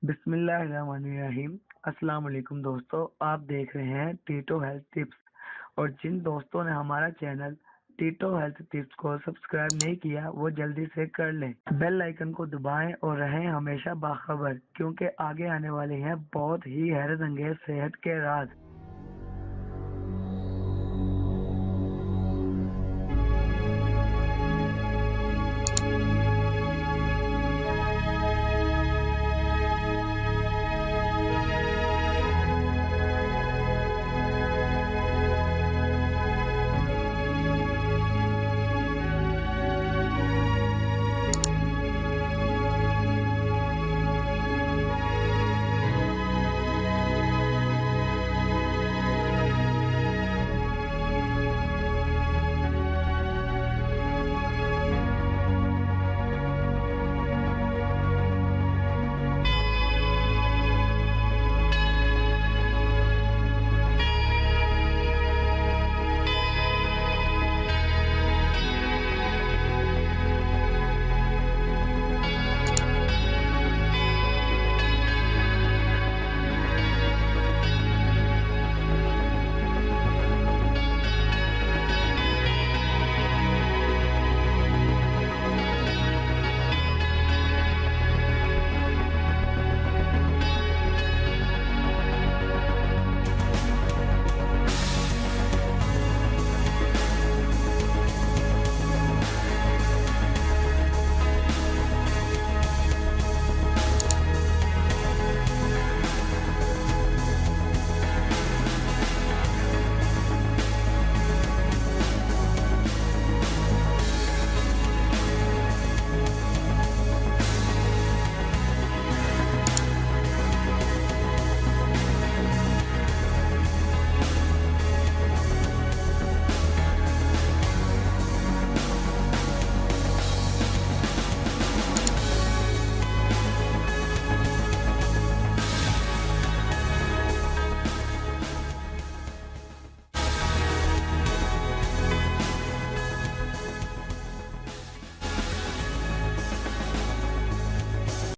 बिस्मिल्लाहिर्रहमानिर्रहीम। अस्सलाम वालेकुम दोस्तों, आप देख रहे हैं टीटो हेल्थ टिप्स। और जिन दोस्तों ने हमारा चैनल टीटो हेल्थ टिप्स को सब्सक्राइब नहीं किया वो जल्दी से कर लें, बेल आइकन को दबाएं और रहें हमेशा बाखबर, क्योंकि आगे आने वाले हैं बहुत ही हैरत अंगेज सेहत के राज।